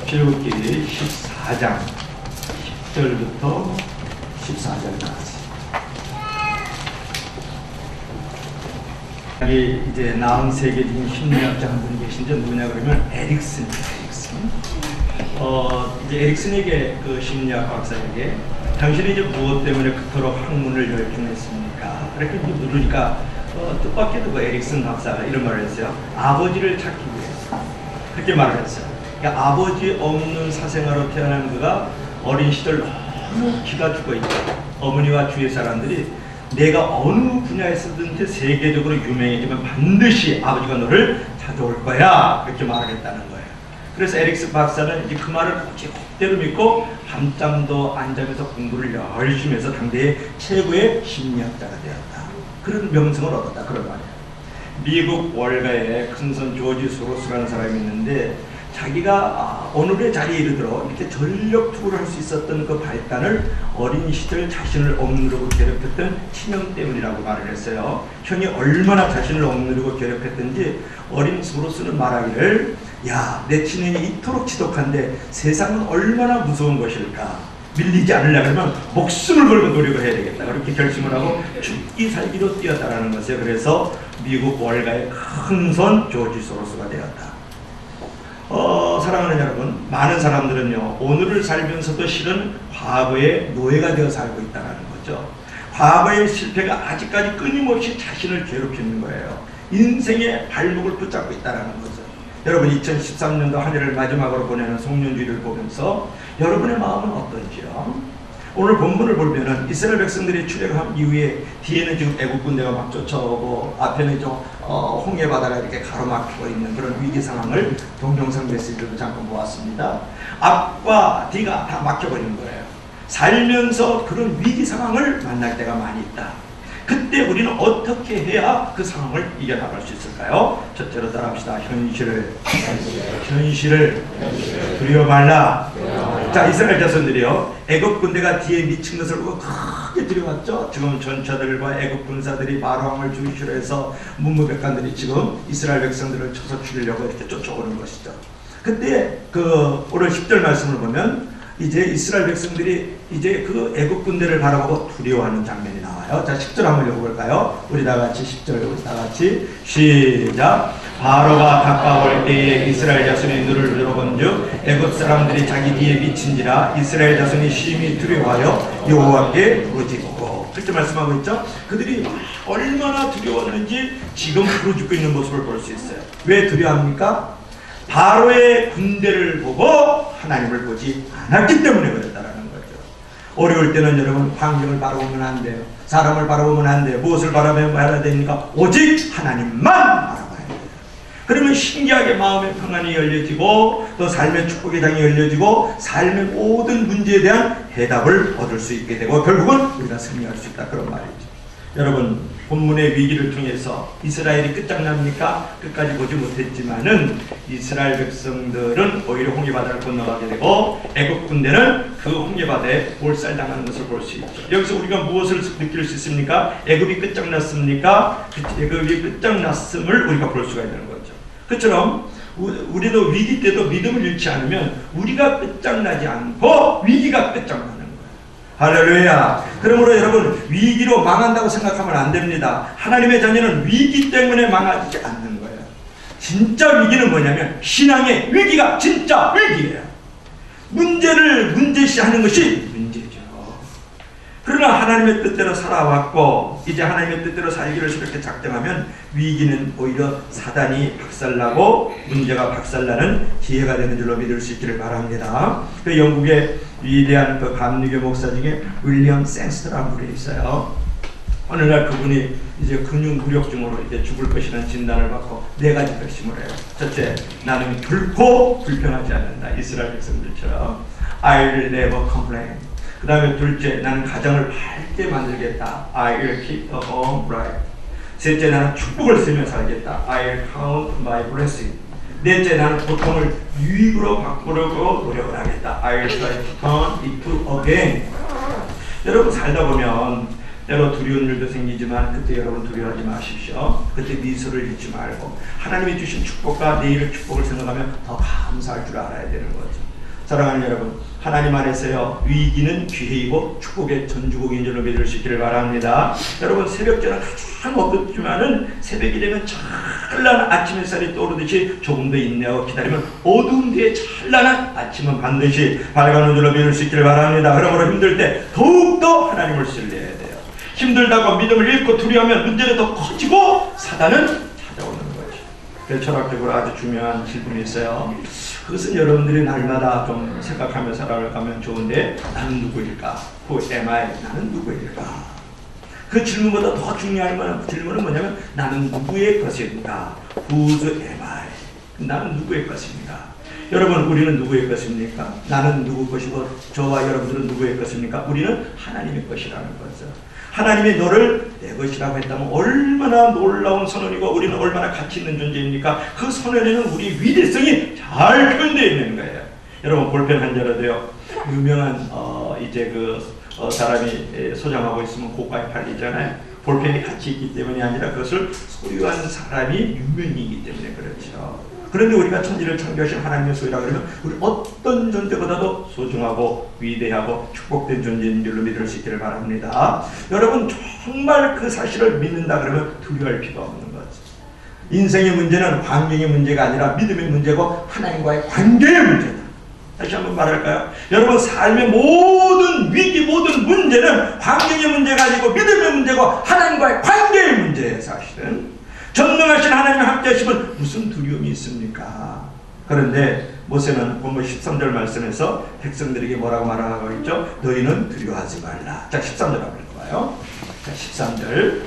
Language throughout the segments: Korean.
출애굽기 14장 10절부터 14절까지. 여기 이제 나온 세계적인 심리학자 한 분이 계신데 누구냐 그러면 에릭슨입니다. 이제 에릭슨에게 그 심리학 박사에게 당신이 이제 무엇 때문에 그토록 학문을 열중했습니까? 그렇게 물으니까 뜻밖에도 그 에릭슨 박사가 이런 말을 했어요. 아버지를 찾기 위해서. 그렇게 말을 했어요. 그러니까 아버지 없는 사생아로 태어난 그가 어린 시절 너무 기가 죽어 있다. 어머니와 주위 사람들이 내가 어느 분야에서든지 세계적으로 유명해지면 반드시 아버지가 너를 찾아올 거야. 그렇게 말을 했다는 거예요. 그래서 에릭슨 박사는 이제 그 말을 그대로 믿고 밤잠도 안 자면서 공부를 열심히 해서 당대의 최고의 심리학자가 되었다. 그런 명성을 얻었다. 그런 말이에요. 미국 월가에 큰손 조지 소로스라는 사람이 있는데 자기가 오늘의 자리에 이르도록 이렇게 전력 투구를 할 수 있었던 그 발단을 어린 시절 자신을 억누르고 괴롭혔던 친형 때문이라고 말을 했어요. 형이 얼마나 자신을 억누르고 괴롭혔던지 어린 소로스는 말하기를 야, 내 친형이 이토록 지독한데 세상은 얼마나 무서운 것일까. 밀리지 않으려면 목숨을 걸고 노력을 해야 되겠다. 그렇게 결심을 하고 죽기 살기로 뛰었다라는 것이에요. 그래서 미국 월가의 큰손 조지 소로스가 되었다. 사랑하는 여러분, 많은 사람들은요 오늘을 살면서도 실은 과거의 노예가 되어 살고 있다는 거죠. 과거의 실패가 아직까지 끊임없이 자신을 괴롭히는 거예요. 인생의 발목을 붙잡고 있다는 거죠. 여러분 2013년도 한 해를 마지막으로 보내는 송년주일을 보면서 여러분의 마음은 어떤지요? 오늘 본문을 보면은 이스라엘 백성들이 출애굽한 이후에 뒤에는 지금 애국 군대가 막 쫓아오고 앞에는 좀 홍해 바다가 이렇게 가로막히고 있는 그런 위기 상황을 동영상 메시지로 잠깐 보았습니다. 앞과 뒤가 다 막혀버린 거예요. 살면서 그런 위기 상황을 만날 때가 많이 있다. 그때 우리는 어떻게 해야 그 상황을 이겨나갈 수 있을까요? 첫째로 따라합시다. 현실을 두려워 말라. 자, 이스라엘 자손들이요 애국 군대가 뒤에 미친 것을 보고 크게 두려웠죠. 지금 전차들과 애국 군사들이 바로왕을 중시로 해서 문무백관들이 지금 이스라엘 백성들을 쳐서 죽이려고 이렇게 쫓아오는 것이죠. 그때 오늘 10절 말씀을 보면 이제 이스라엘 백성들이 이제 그 애국 군대를 바라보고 두려워하는 장면이 나와요. 자, 10절 한번 읽어볼까요? 우리 다 같이 10절 우리 다 같이 시작. 바로가 가까울 때에 이스라엘 자손이 눈을 들어본즉 애국 사람들이 자기 뒤에 미친지라 이스라엘 자손이 심히 두려워하여 여호와께 부르짖고. 그렇게 말씀하고 있죠. 그들이 얼마나 두려웠는지 지금 부르짖고 있는 모습을 볼 수 있어요. 왜 두려워합니까? 바로의 군대를 보고 하나님을 보지 않았기 때문에 그랬다라는 거죠. 어려울 때는 여러분 환경을 바라보면 안 돼요. 사람을 바라보면 안 돼요. 무엇을 바라봐야 됩니까? 오직 하나님만 바라봐야 돼요. 그러면 신기하게 마음의 평안이 열려지고 또 삶의 축복의 장이 열려지고 삶의 모든 문제에 대한 해답을 얻을 수 있게 되고 결국은 우리가 승리할 수 있다. 그런 말이죠. 여러분 본문의 위기를 통해서 이스라엘이 끝장납니까? 끝까지 보지 못했지만은 이스라엘 백성들은 오히려 홍해바다를 건너가게 되고 애국 군대는 그 홍해바다에 몰살당하는 것을 볼 수 있죠. 여기서 우리가 무엇을 느낄 수 있습니까? 애국이 끝장났습니까? 애국이 끝장났음을 우리가 볼 수가 있는 거죠. 그처럼 우리도 위기 때도 믿음을 잃지 않으면 우리가 끝장나지 않고 위기가 끝장나는 거예요. 할렐루야. 그러므로 여러분 위기로 망한다고 생각하면 안 됩니다. 하나님의 자녀는 위기 때문에 망하지 않는 거예요. 진짜 위기는 뭐냐면 신앙의 위기가 진짜 위기예요. 문제를 문제시하는 것이 문제죠. 그러나 하나님의 뜻대로 살아왔고 이제 하나님의 뜻대로 살기를 이렇게 작정하면 위기는 오히려 사단이 박살나고 문제가 박살나는 기회가 되는 줄로 믿을 수 있기를 바랍니다. 그 영국의 위대한 그 감리교 목사 중에 윌리엄 생스터라는 분이 있어요. 어느 날 그분이 이제 근육 무력증으로 이제 죽을 것이라는 진단을 받고 4가지 결심을 해요. 첫째, 나는 결코 불평하지 않는다. 이스라엘 백성들처럼 I'll never complain. 그 다음에 둘째, 나는 가정을 밝게 만들겠다. I'll keep the home bright. 셋째, 나는 축복을 쓰며 살겠다. I'll count my blessing. 넷째, 나는 고통을 유익으로 바꾸려고 노력을 하겠다. I'll try to turn it to again. 여러분 살다 보면 때로 두려운 일도 생기지만 그때 여러분 두려워하지 마십시오. 그때 미소를 잃지 말고 하나님이 주신 축복과 내일의 축복을 생각하며 더 감사할 줄 알아야 되는 거죠. 사랑하는 여러분, 하나님 안에서요, 위기는 기회이고 축복의 전주곡인 줄로 믿을 수 있기를 바랍니다. 여러분, 새벽전은 가장 어둡지만은 새벽이 되면 찬란한 아침 햇살이 떠오르듯이 조금 더 인내하고 기다리면 어두운 뒤에 찬란한 아침은 반드시 밝아오는 줄로 믿을 수 있기를 바랍니다. 그러므로 힘들 때 더욱더 하나님을 신뢰해야 돼요. 힘들다고 믿음을 잃고 두려워하면 문제는 더 커지고 사단은 찾아오는 거죠. 그래서 철학적으로 아주 중요한 질문이 있어요. 그것은 여러분들이 날마다 좀 생각하며 살아가면 좋은데, 나는 누구일까? Who am I? 나는 누구일까? 그 질문보다 더 중요한 질문은 뭐냐면, 나는 누구의 것인가? Whose am I? 나는 누구의 것입니까? 여러분, 우리는 누구의 것입니까? 나는 누구 것이고 저와 여러분들은 누구의 것입니까? 우리는 하나님의 것이라는 거죠. 하나님이 너를 내 것이라고 했다면 얼마나 놀라운 선언이고 우리는 얼마나 가치 있는 존재입니까? 그 선언에는 우리 위대성이 잘 표현되어 있는 거예요. 여러분, 볼펜 한 자라도요, 유명한 이제 사람이 소장하고 있으면 고가에 팔리잖아요. 볼펜이 가치 있기 때문이 아니라 그것을 소유한 사람이 유명이기 때문에 그렇죠. 그런데 우리가 천지를 창조하신 하나님의 소유라 그러면 우리 어떤 존재보다도 소중하고 위대하고 축복된 존재인 줄로 믿을 수 있기를 바랍니다. 여러분, 정말 그 사실을 믿는다 그러면 두려워할 필요가 없는 거죠. 인생의 문제는 환경의 문제가 아니라 믿음의 문제고 하나님과의 관계의 문제다. 다시 한번 말할까요? 여러분, 삶의 모든 위기, 모든 문제는 환경의 문제가 아니고 믿음의 문제고 하나님과의 관계의 문제예요. 사실은 전능하신 하나님이 함께 하시면 무슨 두려움이 있습니까? 그런데 모세는 본문 13절 말씀에서 백성들에게 뭐라고 말하고 있죠? 너희는 두려워하지 말라. 자, 13절 한번 읽어봐요. 자, 13절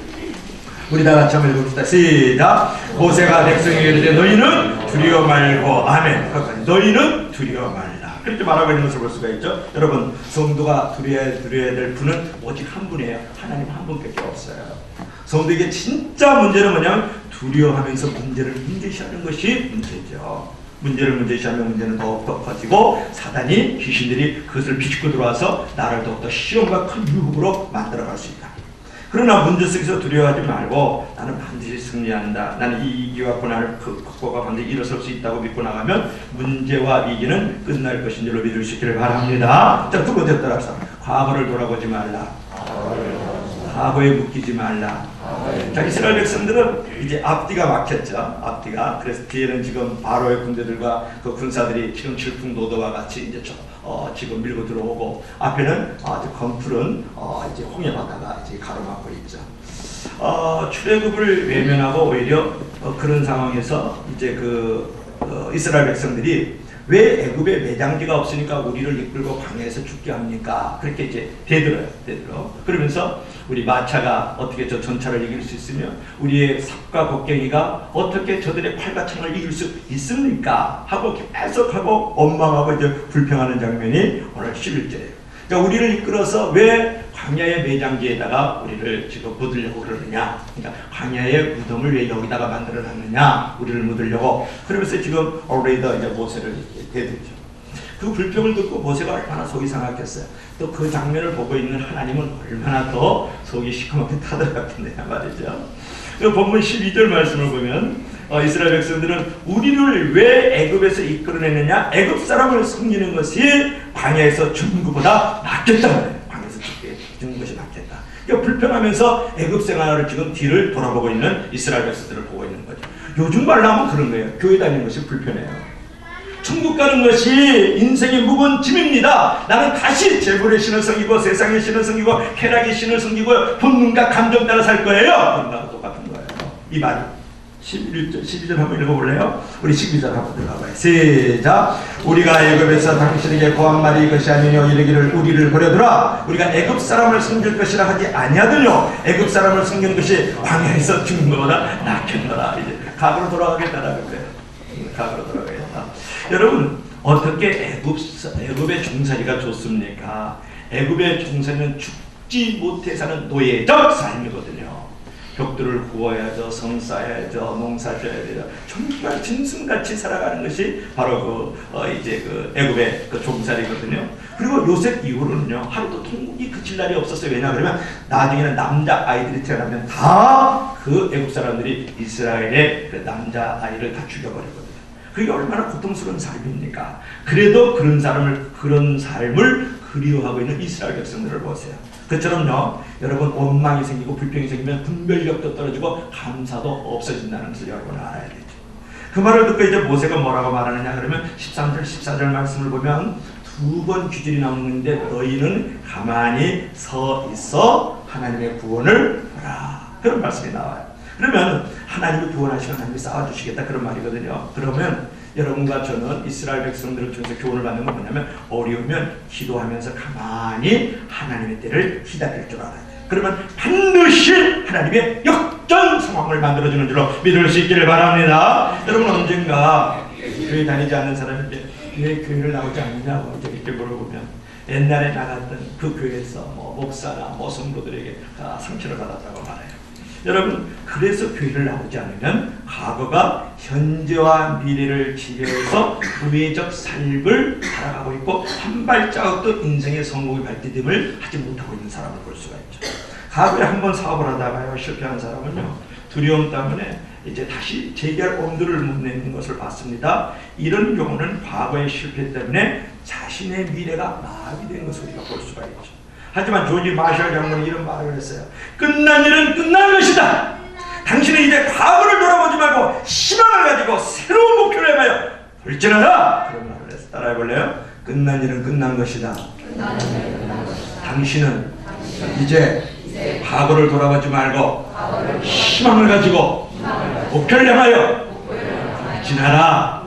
우리 다 같이 한번 읽읍시다. 시작. 모세가 백성에게 이르되 너희는 두려워 말고, 아멘. 너희는 두려워 말라. 그렇게 말하고 있는 것을 볼 수가 있죠. 여러분, 성도가 두려워야 될 분은 오직 한 분이에요. 하나님 한 분밖에 없어요. 성도에게 진짜 문제는 뭐냐면 두려워하면서 문제를 문제시하는 것이 문제죠. 문제를 문제시하면 문제는 더욱더 커지고 사단이, 귀신들이 그것을 비집고 들어와서 나를 더욱더 시험과 큰 유혹으로 만들어갈 수 있다. 그러나 문제 속에서 두려워하지 말고 나는 반드시 승리한다. 나는 이 위기와 고난을 극복하고 반드시 일어설 수 있다고 믿고 나가면 문제와 위기는 끝날 것인 줄로 믿을 수 있기를 바랍니다. 자, 두 번째 따라서 과거를 돌아보지 말라. 과거에 묶이지 말라. 자, 이스라엘 백성들은 이제 앞뒤가 막혔죠. 앞뒤가. 그래서 뒤에는 지금 바로의 군대들과 그 군사들이 지금 질풍노도와 같이 이제 지금 밀고 들어오고, 앞에는 아주 검푸른 이제 홍해 바다가 이제 가로막고 있죠. 출애굽을 외면하고 오히려 그런 상황에서 이제 이스라엘 백성들이 왜 애굽에 매장지가 없으니까 우리를 이끌고 광야에서 죽게 합니까? 그렇게 이제 대들어요. 그러면서 우리 마차가 어떻게 저 전차를 이길 수 있으며 우리의 삽과 곡괭이가 어떻게 저들의 활과 창을 이길 수 있습니까? 하고 계속하고 원망하고 이제 불평하는 장면이 오늘 11절이에요. 그러니까 우리를 이끌어서 왜 광야의 매장지에다가 우리를 지금 묻으려고 그러느냐? 그러니까 광야의 무덤을 왜 여기다가 만들어놨느냐? 우리를 묻으려고. 그러면서 지금 올레이더 이제 모세를 대들죠. 그 불평을 듣고 모세가 얼마나 속이 상했겠어요. 또 그 장면을 보고 있는 하나님은 얼마나 더 속이 시커멓게 타들어갔겠느냐 말이죠. 그 본문 12절 말씀을 보면 이스라엘 백성들은 우리를 왜 애굽에서 이끌어내느냐? 애굽 사람을 섬기는 것이 광야에서 죽는 것보다 낫겠다. 광야에서 죽는 것이 낫겠다. 그러니까 불평하면서 애굽 생활을 지금 뒤를 돌아보고 있는 이스라엘 백성들을 보고 있는 거죠. 요즘 말로 하면 그런 거예요. 교회 다니는 것이 불편해요. 천국 가는 것이 인생의 무거운 짐입니다. 나는 다시 재물의 신을 섬기고 세상의 신을 섬기고 쾌락의 신을 섬기고 본능과 감정 따라 살 거예요. 그런 거하고 똑같은 거예요. 이 말이 12절 한번 읽어볼래요? 우리 12절 한번 들어가봐요. 시작. 우리가 애굽에서 당신에게 고한 말이 이것이 아니뇨 이르기를 우리를 버려두라. 우리가 애굽 사람을 섬길 것이라 하지 아니하더뇨. 애굽 사람을 섬기는 것이 광야에서 죽는 것보다 낫겠노라. 이제 과거로 돌아가겠다라는 거예요. 과거로 돌아가겠다. 여러분, 어떻게 애굽의 종살이가 좋습니까? 애굽의 종살이는 죽지 못해 사는 노예적 삶이거든요. 벽돌을 구워야죠, 성 쌓아야죠, 농사 져야 되죠. 정말 짐승같이 살아가는 것이 바로 애굽의 그 종살이거든요. 그리고 요셉 이후로는요, 하루도 통곡이 그칠 날이 없었어요. 왜냐 그러면 나중에는 남자 아이들이 태어나면 다 그 애굽 사람들이 이스라엘의 그 남자 아이를 다 죽여버리거든요. 그게 얼마나 고통스러운 삶입니까? 그래도 그런 삶을 그리워하고 있는 이스라엘 백성들을 보세요. 그처럼요, 여러분 원망이 생기고 불평이 생기면 분별력도 떨어지고 감사도 없어진다는 것을 여러분 알아야 되죠. 그 말을 듣고 이제 모세가 뭐라고 말하느냐 그러면 13절 14절 말씀을 보면 두 번 규절이 나오는데 너희는 가만히 서 있어 하나님의 구원을 보라, 그런 말씀이 나와요. 그러면 하나님이 구원하시고 하나님이 싸워주시겠다, 그런 말이거든요. 그러면 여러분과 저는 이스라엘 백성들을 통해서 교훈을 받는 건 뭐냐면 어려우면 기도하면서 가만히 하나님의 때를 기다릴 줄 알아야 돼요. 그러면 반드시 하나님의 역전 상황을 만들어주는 줄로 믿을 수 있기를 바랍니다. 여러분 언젠가 교회 다니지 않는 사람인데 왜 교회를 나오지 않느냐고 이렇게 물어보면 옛날에 나갔던 그 교회에서 목사나 성도들에게 다 상처를 받았다고 말해요. 여러분 그래서 교회를 나오지 않으면 과거가 현재와 미래를 지배해서 우회적 삶을 살아가고 있고 한 발자국도 인생의 성공의 발디딤을 하지 못하고 있는 사람을 볼 수가 있죠. 과거에 한번 사업을 하다가요 실패한 사람은요 두려움 때문에 이제 다시 재기할 엄두를 못 내는 것을 봤습니다. 이런 경우는 과거의 실패 때문에 자신의 미래가 마비된 것을 우리가 볼 수가 있죠. 하지만 조지 마셜 장군이 이런 말을 했어요. 끝난 일은 끝난 것이다. 당신은 이제 과거를 돌아보지 말고 희망을 가지고 새로운 목표를 해봐요. 돌진하라. 그런 말을 해서 따라해볼래요? 끝난 일은 끝난 것이다. 당신은 이제 과거를 돌아보지 말고 희망을 가지고 목표를 향하여 돌진하라.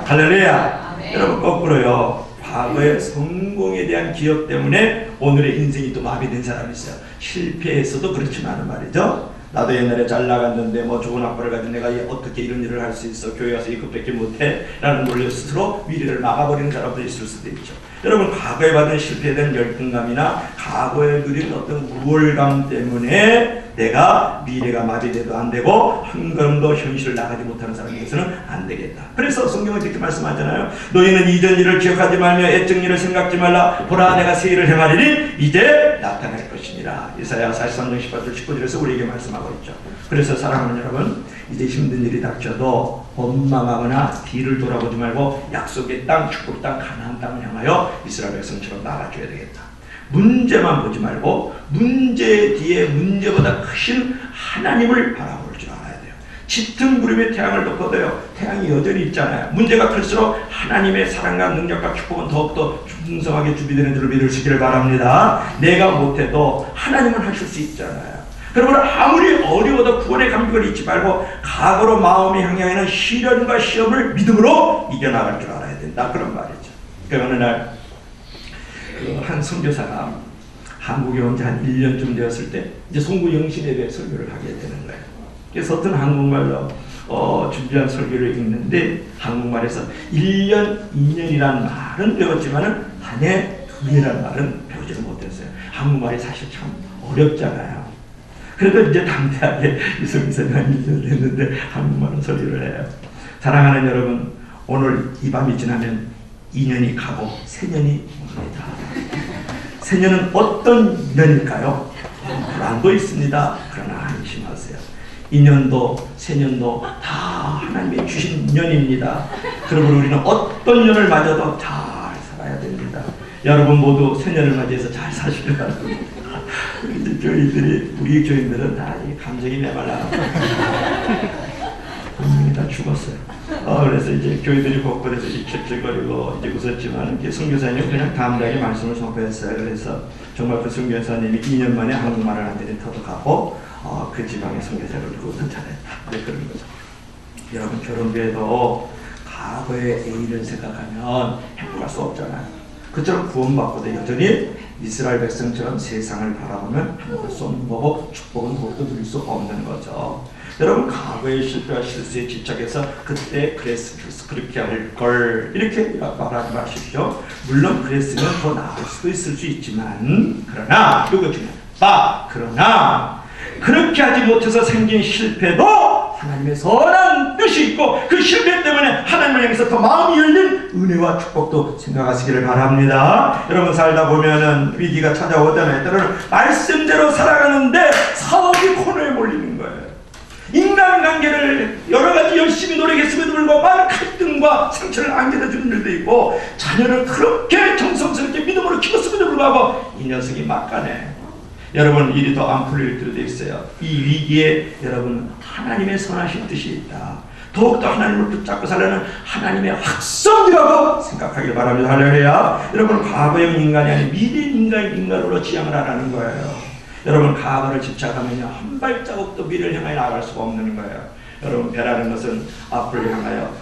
할렐루야. 여러분 거꾸로요. 과거의 성공에 대한 기억 때문에 오늘의 인생이 또 마비된 사람이 있어요. 실패에서도 그렇지만은 말이죠. 나도 옛날에 잘 나갔는데 좋은 학벌을 가진 내가 어떻게 이런 일을 할 수 있어? 교회 와서 이것밖에 못해? 라는 걸로 스스로 미래를 막아버리는 사람도 있을 수도 있죠. 여러분 과거에 받은 실패에 대한 열등감이나 과거에 누린 어떤 우월감 때문에 내가 미래가 마비돼도 안 되고 한 걸음도 현실을 나가지 못하는 사람이 되서는 안 되겠다. 그래서 성경은 이렇게 말씀하잖아요. 너희는 이전 일을 기억하지 말며 애적 일을 생각지 말라. 보라 내가 새 일을 행하리니 이제 나타날 것이니라. 이사야 43장 18절 19절에서 우리에게 말씀하고 있죠. 그래서 사랑하는 여러분, 이제 힘든 일이 닥쳐도 원망하거나 뒤를 돌아보지 말고 약속의 땅, 축복 땅, 가나안 땅을 향하여 이스라엘 백성처럼 나가줘야 되겠다. 문제만 보지 말고 문제 뒤에 문제보다 크신 하나님을 바라볼 줄 알아야 돼요. 짙은 구름에 태양을 덮어도요 태양이 여전히 있잖아요. 문제가 클수록 하나님의 사랑과 능력과 축복은 더욱더 풍성하게 준비되는 줄을 믿을 수 있기를 바랍니다. 내가 못해도 하나님은 하실 수 있잖아요. 그러므로 아무리 어려워도 구원의 감격을 잊지 말고 과거로 마음이 향하는 시련과 시험을 믿음으로 이겨나갈 줄 알아야 된다, 그런 말이죠. 그 어느 날 한 선교사가 한국에 온 지 한 1년쯤 되었을 때 이제 송구 영신에 대해 설교를 하게 되는 거예요. 그래서 어떤 한국말로 준비한 설교를 읽는데 한국말에서 1년, 2년이라는 말은 배웠지만은 한 해, 2해라는 말은 배우지를 못했어요. 한국말이 사실 참 어렵잖아요. 그래도 이제 담대하게 이승기사님 한 1년 됐는데 한국말로 설교를 해요. 사랑하는 여러분, 오늘 이 밤이 지나면 2년이 가고 새년이 옵니다. 새년은 어떤 년일까요? 불안도 있습니다. 그러나 안심하세요. 2년도 새년도 다 하나님이 주신 년입니다. 그러므로 우리는 어떤 년을 맞아도 잘 살아야 됩니다. 여러분 모두 새년을 맞이해서 잘 사시길 바랍니다. 우리 교인들이, 우리 교인들은 다 감정이 메말라. 분명히 다 죽었어요. 그래서 이제 교인들이 곳곳에서 칡칡거리고 이제 웃었지만 선교사님은 그냥 담대하게 말씀을 선포했어요. 그래서 정말 그 선교사님이 2년 만에 한국말을 완전히 터득하고 그 지방의 선교사를 두고는 잘했다. 네, 그런 거죠. 여러분 결혼비에도 과거의 A를 생각하면 행복할 수 없잖아요. 그처럼 구원받고도 여전히 이스라엘 백성처럼 세상을 바라보면 행복할 수 없는 거고 축복은 더욱더 누릴 수 없는 거죠. 여러분 과거의 실패와 실수에 집착해서 그때 그랬으면 그렇게 할 걸 이렇게 말하지 마십시오. 물론 그랬으면 더 나을 수도 있을 수 있지만 그러나 이거 중요하다. 그러나 그렇게 하지 못해서 생긴 실패도 하나님의 선한 뜻이 있고 그 실패 때문에 하나님을 향해서 더 마음이 열린 은혜와 축복도 생각하시기를 바랍니다. 여러분 살다 보면은 위기가 찾아오잖아요. 때로는 말씀대로 살아가는데 사업이 코너에 몰리는 거예요. 인간관계를 여러가지 열심히 노력했음에도 불구하고 많은 갈등 아픔과 상처를 안겨주는 일도 있고, 자녀를 그렇게 정성스럽게 믿음으로 키웠음에도 불구하고 이 녀석이 막가네. 여러분, 일이 더 안 풀릴 때도 있어요. 이 위기에 여러분 하나님의 선하신 뜻이 있다. 더욱더 하나님을 붙잡고 살려는 하나님의 확성이라고 생각하길 바랍니다. 할렐루야. 여러분, 과거형 인간이 아닌 미래 인간으로 지향을 하라는 거예요. 여러분, 과거를 집착하면요 한 발자국도 미래를 향해 나아갈 수가 없는 거예요. 여러분, 배라는 것은 앞을 향하여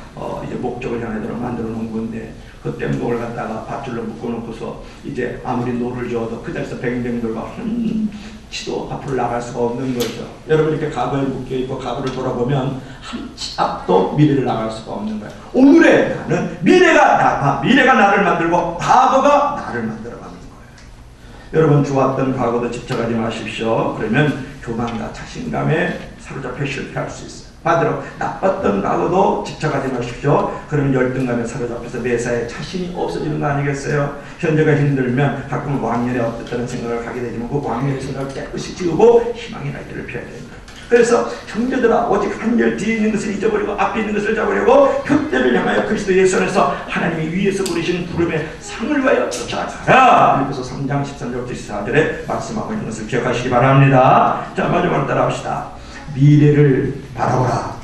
이제 목적을 향하도록 만들어 놓은 건데, 그 뗏목을 갖다가 밧줄로 묶어놓고서 이제 아무리 노를 저어도 그 자리에서 뱅뱅 돌고 한 치도 앞으로 나갈 수가 없는 거죠. 여러분, 이렇게 과거에 묶여있고 과거를 돌아보면 한 치 앞도 미래를 나갈 수가 없는 거예요. 오늘의 나는 미래가 나를 만들고 과거가 나를 만들어가는 거예요. 여러분, 좋았던 과거도 집착하지 마십시오. 그러면 교만과 자신감에 사로잡혀 실패할 수 있어요. 반대로 나빴던 과거도 집착하지 마십시오. 그러면 열등감에 사로잡혀서 매사에 자신이 없어지는 거 아니겠어요? 현재가 힘들면 가끔 왕년에 어떻다는 생각을 하게 되지만 그 왕년의 생각을 깨끗이 지우고 희망의 날개를 펴야 됩니다. 그래서 형제들아, 오직 한결 뒤에 있는 것을 잊어버리고 앞에 있는 것을 잡으려고 격대를 향하여 그리스도 예수 안에서 하나님이 위에서 부르신 부름의 상을 위하여 쫓아가라. 그래서 3장 13절부터 14절에 말씀하고 있는 것을 기억하시기 바랍니다. 자, 마지막으로 따라합시다. 미래를 바라보라.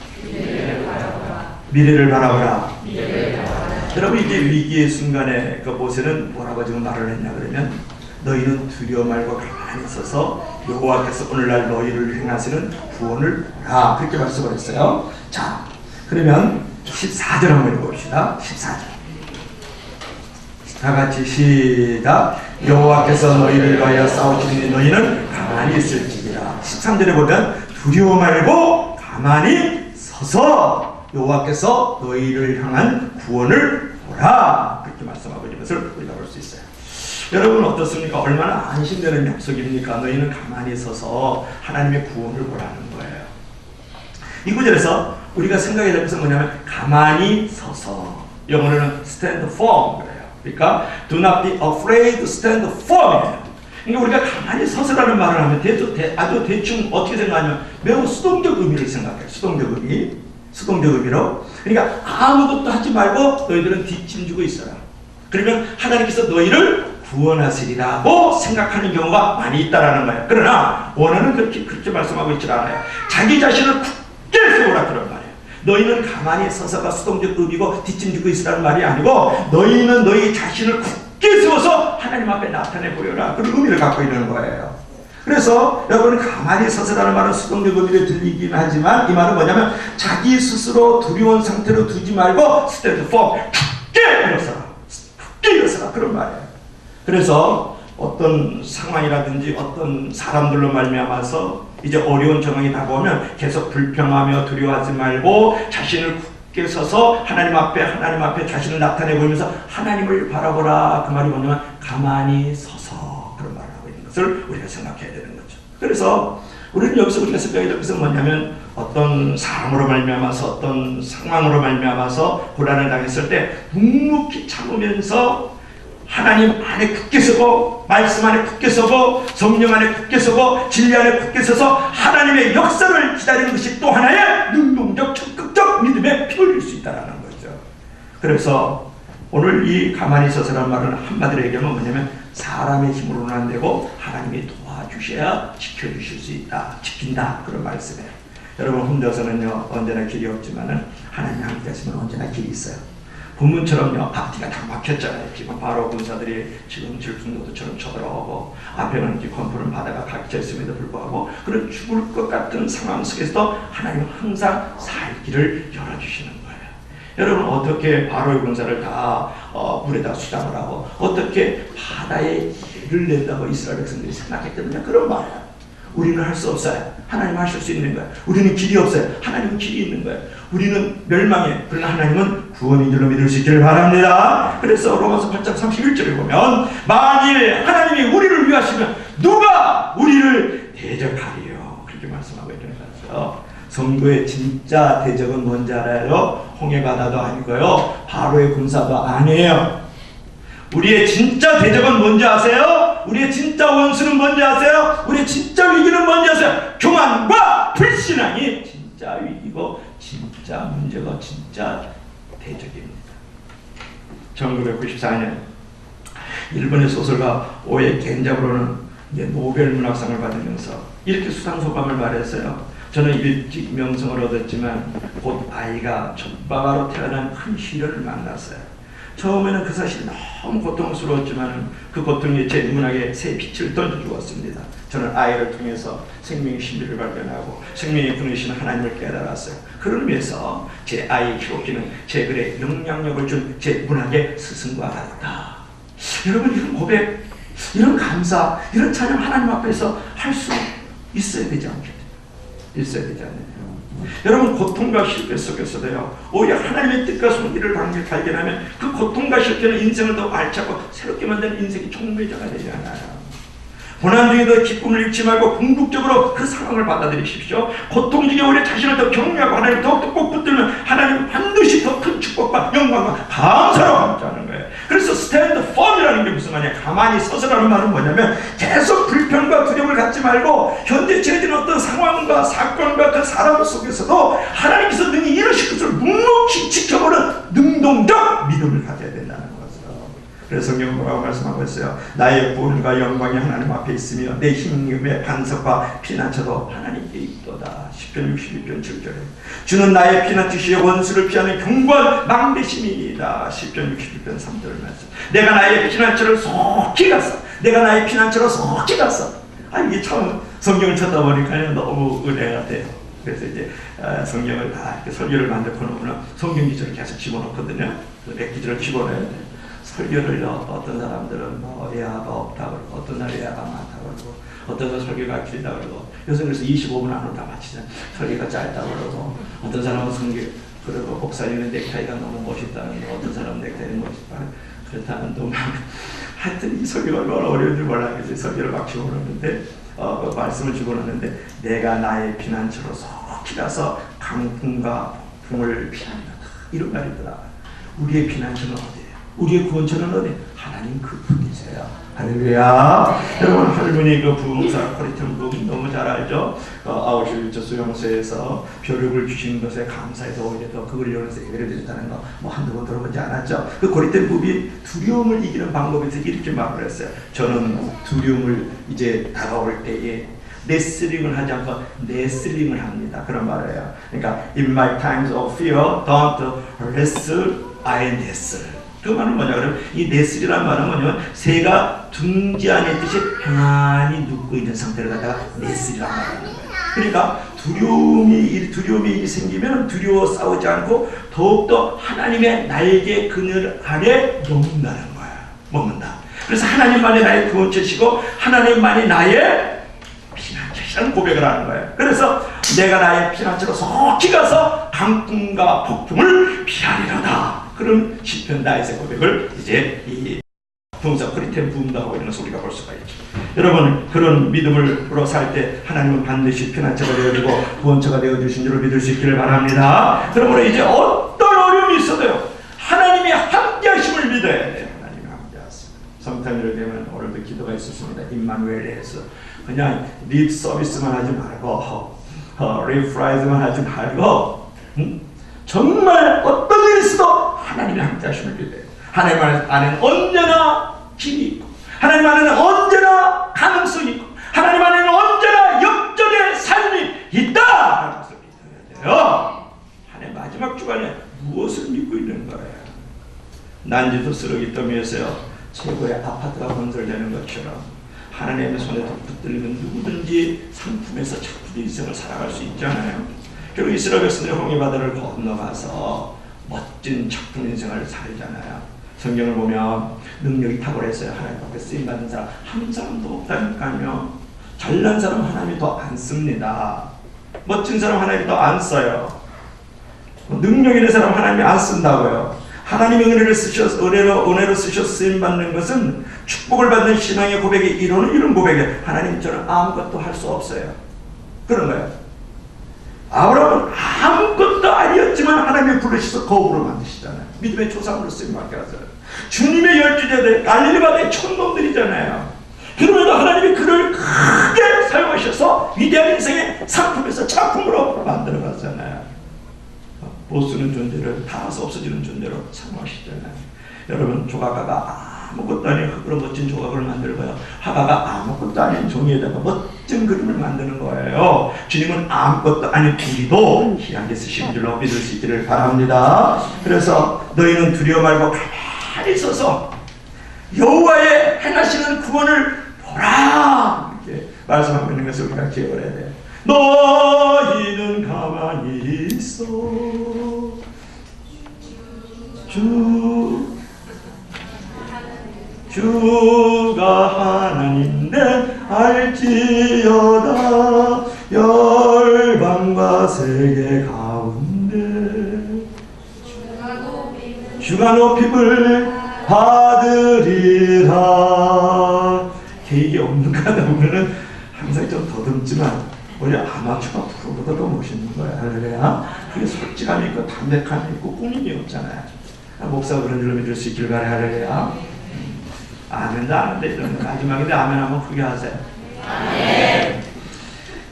미래를 바라보라. 여러분, 이게 위기의 순간에 그 모세는 뭐라고 지금 말을 했냐 그러면, 너희는 두려워 말고 가만히 있어서 여호와께서 오늘날 너희를 행하시는 구원을 보라. 그렇게 말씀을 했어요. 자, 그러면 14절 한번 읽어봅시다. 14절. 다 같이 시작. 여호와께서 너희를 위하여 싸우시니 너희는 가만히 있을지니라. 13절에 보면 두려워 말고 가만히 서서 여호와께서 너희를 향한 구원을 보라. 그렇게 말씀하고 있는 것을 우리가 볼 수 있어요. 여러분, 어떻습니까? 얼마나 안심되는 약속입니까? 너희는 가만히 서서 하나님의 구원을 보라는 거예요. 이 구절에서 우리가 생각해야 될 것은 뭐냐면 가만히 서서, 영어로는 stand firm 그래요. 그러니까 do not be afraid, stand firm. 그러니까 우리가 가만히 서서라는 말을 하면 아주 대충 어떻게 생각하냐면 매우 수동적 의미를 생각해요. 수동적 의미로. 그러니까 아무것도 하지 말고 너희들은 뒷짐지고 있어라. 그러면 하나님께서 너희를 구원하시리라고 생각하는 경우가 많이 있다라는 거예요. 그러나 원어는 그렇게 말씀하고 있지 않아요. 자기 자신을 굳게 세우라 그런 말이에요. 너희는 가만히 서서가 수동적 의미고 뒷짐지고 있으라는 말이 아니고, 너희는 너희 자신을 굳게 세워서 하나님 앞에 나타내 보여라. 그런 의미를 갖고 있는 거예요. 그래서 여러분, 가만히 서서라는 말은 수동적 의미로 들리긴 하지만 이 말은 뭐냐면 자기 스스로 두려운 상태로 두지 말고 stand firm, 굳게 일어서라 그런 말이에요. 그래서 어떤 상황이라든지 어떤 사람들로 말미암아서 이제 어려운 상황이 다가오면 계속 불평하며 두려워하지 말고 자신을 굳게 서서 하나님 앞에 자신을 나타내 보이면서 하나님을 바라보라. 그 말이 뭐냐면 가만히 서서 그런 말을 하고 있는 것을 우리가 생각해야 되는 거죠. 그래서 우리는 여기서 우리가 생각해야 될 것은 뭐냐면, 어떤 사람으로 말미암아서 어떤 상황으로 말미암아서 고난을 당했을 때 묵묵히 참으면서 하나님 안에 굳게 서고, 말씀 안에 굳게 서고, 성령 안에 굳게 서고, 진리 안에 굳게 서서 하나님의 역사를 기다리는 것이 또 하나의 능동적 적극적 믿음의 피 흘릴 수 있다는 거죠. 그래서 오늘 이 가만히 서서라는 말은 한마디로 얘기하면 뭐냐면 사람의 힘으로는 안 되고 하나님이 도와주셔야 지켜주실 수 있다, 지킨다, 그런 말씀이에요. 여러분, 혼자서는요 언제나 길이 없지만은 하나님 함께 하시면 언제나 길이 있어요. 본문처럼요 앞뒤가 다 막혔잖아요. 지금 바로 군사들이 지금 질풍노도처럼 쳐들어오고 앞에는 이제 권포는 바다가 갇혀 있음에도 불구하고 그런 죽을 것 같은 상황 속에서도 하나님은 항상 살 길을 열어주시는 거예요. 여러분, 어떻게 바로의 군사를 다 물에다 수장을 하고 어떻게 바다에 길을 낸다고 이스라엘 백성들이 생각했거든요. 그런 말이에요. 우리는 할 수 없어요. 하나님 하실 수 있는 거예요. 우리는 길이 없어요. 하나님은 길이 있는 거예요. 우리는 멸망해. 그러나 하나님은 구원인 줄로 믿을 수 있기를 바랍니다. 그래서 로마서 8장 31절에 보면 만일 하나님이 우리를 위하시면 누가 우리를 대적하리요, 그렇게 말씀하고 있는 거죠. 성도의 진짜 대적은 뭔지 알아요? 홍해바다도 아니고요 바로의 군사도 아니에요. 우리의 진짜 대적은 뭔지 아세요? 우리의 진짜 원수는 뭔지 아세요? 우리의 진짜 위기는 뭔지 아세요? 교만과 불신앙이 진짜 위기고 진짜 문제고 진짜 대적입니다. 1994년 일본의 소설가 오에 겐자부로는 노벨 문학상을 받으면서 이렇게 수상소감을 말했어요. 저는 일찍 명성을 얻었지만 곧 아이가 젖바가로 태어난 큰 시련을 만났어요. 처음에는 그 사실이 너무 고통스러웠지만 그 고통이 제 문학에 새 빛을 던져주었습니다. 저는 아이를 통해서 생명의 신비를 발견하고 생명의 근원이신 하나님을 깨달았어요. 그런 의미에서 제 아이의 키워기는 제 글에 영향력을 준 제 문학의 스승과 같다. 여러분, 이런 고백, 이런 감사, 이런 찬양 하나님 앞에서 할 수 있어야 되지 않겠어요? 있어야 되지 않느냐. 여러분, 고통과 실패 속에서도요, 오히려 하나님의 뜻과 손길을 발견하면 그 고통과 실패는 인생을 더 알차고 새롭게 만드는 인생의 촉매자가 되지 않아요. 고난 중에도 기쁨을 잃지 말고 궁극적으로 그 상황을 받아들이십시오. 고통 중에 우리 자신을 더 격려하고 하나님을 더욱더 꼭 붙들면 하나님은 반드시 더 큰 축복과 영광과 감사로 함께하는 거예요. 그래서 stand firm이라는 게 무슨 말이냐, 가만히 서서라는 말은 뭐냐면 계속 불평과 두려움을 갖지 말고 현재 처해진 어떤 상황과 사건과 그 사람 속에서도 하나님께서 능히 이루실 것을 묵묵히 지켜보는 능동적 믿음을 가져야 된다는 거예요. 그래서 성경은 뭐라고 말씀하고 있어요? 나의 구원과 영광이 하나님 앞에 있으며 내 힘의 반석과 피난처도 하나님께 있도다. 시편 61편 7절에 주는 나의 피난처시여 원수를 피하는 견고한 망대심이다. 시편 61편 3절 말씀. 내가 나의 피난처를 속히 갔어. 내가 나의 피난처로 속히 갔어. 이게 참 성경을 찾다 보니까 너무 은혜가 돼요. 그래서 이제 성경을 다 이렇게 설교를 만들고 놓으면 성경 기절을 계속 집어넣거든요. 몇 기절을 집어넣어야 돼요. 설교를 어떤 사람들은 예화가 없다 그러고 어떤 날 예화가 많다 그러고 어떤 사람 설교가 길다 그러고 요새 그래서 25분 안으로 다 마치잖아요. 설교가 짧다 그러고 어떤 사람은 그리고 목사님은 넥타이가 너무 멋있다는 거, 어떤 사람은 넥타이는 멋있다 그렇다는 또 하여튼 이 설교가 얼마나 어려운지 몰라야겠어요. 설교를 막 집어넣는데 말씀을 집어넣는데 내가 나의 피난처로 속히 가서 강풍과 폭풍을 피한다. 이런 말이더라. 우리의 피난처는 어디예요? 우리의 구원처는 어디? 하나님 그분이세요. 할렐루야. 여러분, 할머니 그 부흥사 코리탄 부흥 너무 잘 알죠? 아우슈비츠 수용소에서 벼룩을 주신 것에 감사해서 오히려 더 그걸 이용해서 예배를 드렸다는 거 한두 번 들어보지 않았죠? 그 코리탄 부흥이 두려움을 이기는 방법에서 이렇게 말을 했어요. 저는 두려움을 이제 다가올 때에 레슬링을 하지 않고 네슬링을 합니다. 그런 말이에요. 그러니까 in my times of fear, don't wrestle, I wrestle. 그 말은 뭐냐 그러면 이 네슬이라는 말은 뭐냐면 새가 둥지 안에 있듯이 편안히 눕고 있는 상태를 갖다가 네슬이라는 말을 하는 거예요. 그러니까 두려움이 생기면 두려워 싸우지 않고 더욱더 하나님의 날개 그늘 아래 머문다는 거야. 머문다. 그래서 하나님만이 나의 구원처시고 하나님만이 나의 피난처시라는 고백을 하는 거예요. 그래서 내가 나의 피난처로 속히 가서 강풍과 폭풍을 피하리로다. 그런 시편 다윗의 고백을 이제 이 부흥사 코리탄 부흥도 하고 있는 소리가 볼 수가 있죠. 여러분, 그런 믿음으로 살 때 하나님은 반드시 피난처가 되어주고 구원처가 되어주신 줄을 믿을 수 있기를 바랍니다. 그러므로 이제 어떤 어려움이 있어도요 하나님이 함께하심을 믿어야 돼요. 하나님이 함께하십니다. 성탄절이 되면 오늘도 기도가 있었습니다. 임마누엘에서 그냥 립 서비스만 하지 말고 리프라이즈만 하지 말고 정말 어떤 일이 있어도 하나님이 함께하심을 믿어요. 하나님 안에는 언제나 힘이 있고 하나님 안에는 언제나 가능성이 있고 하나님 안에는 언제나 역전의 삶이 있다라는 것을 믿어야 돼요. 하나님 마지막 주간에 무엇을 믿고 있는 거예요? 난지도 쓰레기 더미에서요 최고의 아파트가 건설되는 것처럼 하나님의 손에 붙들리면 누구든지 상품에서 작품의 인생을 살아갈 수 있잖아요. 그리고 이스라엘 백성들이 홍해바다를 건너가서 멋진 작품 인생을 살잖아요. 성경을 보면 능력이 탁월해서요 하나님 앞에 쓰임받는 사람 한 사람도 없다니까요. 잘난 사람 하나님이 더 안 씁니다. 멋진 사람 하나님이 더 안 써요. 능력 있는 사람 하나님이 안 쓴다고요. 하나님의 은혜로 쓰셔서 쓰임받는 것은 축복을 받는 신앙의 고백이 이런 고백이에요. 하나님 저는 아무것도 할 수 없어요. 그런 거예요. 아브라함은 아무것도 아니었지만 하나님이 부르셔서 거울로 만드시잖아요. 믿음의 조상으로 쓰임받게 하세요. 주님의 열주자들 갈릴리바다의 촌놈들이잖아요. 그럼에도 하나님이 그를 크게 사용하셔서 위대한 인생의 상품에서 작품으로 만들어 갔잖아요. 못 쓰는 존재를 닿아서 없어지는 존재로 사모하시잖아요. 여러분, 조각가가 아무것도 아닌 흙으로 멋진 조각을 만들고요, 화가가 아무것도 아닌 종이에다가 멋진 그림을 만드는 거예요. 주님은 아무것도 아닌 우리도 희한하게 쓰시는 줄로 믿을 수 있기를 바랍니다. 그래서 너희는 두려워 말고 가만히 서서 여호와의 행하시는 구원을 보라, 이렇게 말씀하고 있는 것을 우리가 기억을 해야 돼요. 너희는 가만히 있어, 주가 하나님인데 알지어다. 열방과 세계 가운데 주가 높임을 받으리라. 계획이 없는 거 하다 보면은 항상 좀 더듬지만 우리 아마추어 프로보다 더 멋있는 거야. 할렐루야. 그게 솔직함이 있고 담백함이 있고 꾸밈이 없잖아요. 목사가 그런 줄로 믿을 수 있길 바래. 할렐루야. 아멘도 아는데 이런 마지막인데 아멘 한번 크게 하세요. 아멘.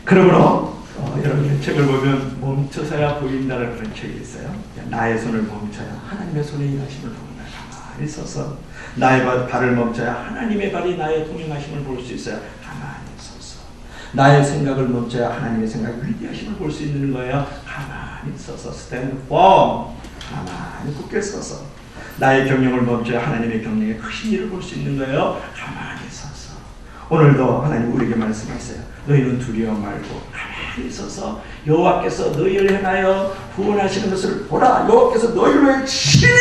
그러므로 여러분의 책을 보면 멈춰서야 보인다는 그런 책이 있어요. 나의 손을 멈춰야 하나님의 손의 일하심을 보는다. 가만히 서서 나의 발을 멈춰야 하나님의 발이 나의 동행하심을 볼 수 있어요. 가만히 서서 나의 생각을 멈춰야 하나님의 생각이 위대하심을 볼 수 있는 거예요. 가만히 서서 스탠드 펌, 가만히 굳게 서서 나의 경영을 멈춰야 하나님의 경영의 크신 일을 볼 수 있는 거예요. 가만히 서서. 오늘도 하나님 우리에게 말씀하세요. 너희는 두려워 말고 가만히 서서 여호와께서 너희를 행하여 구원하시는 것을 보라. 여호와께서 너희를 친히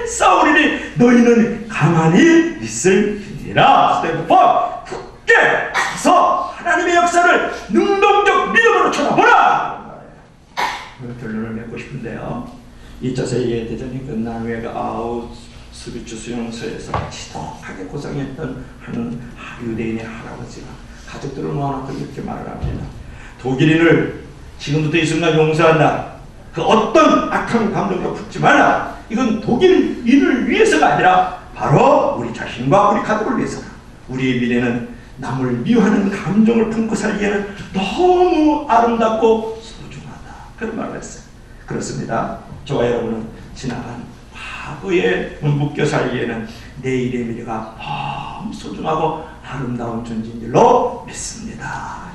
싸우리니 너희는 가만히 있을지니라. 스탠드 펌, 굳게 서서 하나님의 역사를 능동적 믿음으로 쳐다보라. 결론을 맺고 싶은데요. 2차 세계대전이 끝난 후에 아우슈비츠 수용소에서 지독하게 고생했던 한 유대인의 할아버지가 가족들을 모아놓고 이렇게 말을 합니다. 독일인을 지금부터 이 순간 용서한다. 그 어떤 악한 감정도 품지 말라. 이건 독일인을 위해서가 아니라 바로 우리 자신과 우리 가족을 위해서다. 우리의 미래는 남을 미워하는 감정을 품고 살기에는 너무 아름답고 소중하다. 그런 말을 했어요. 그렇습니다. 저와 여러분은 지나간 과거에 묶여 살기에는 내일의 미래가 너무 소중하고 아름다운 존재인 줄로 믿습니다.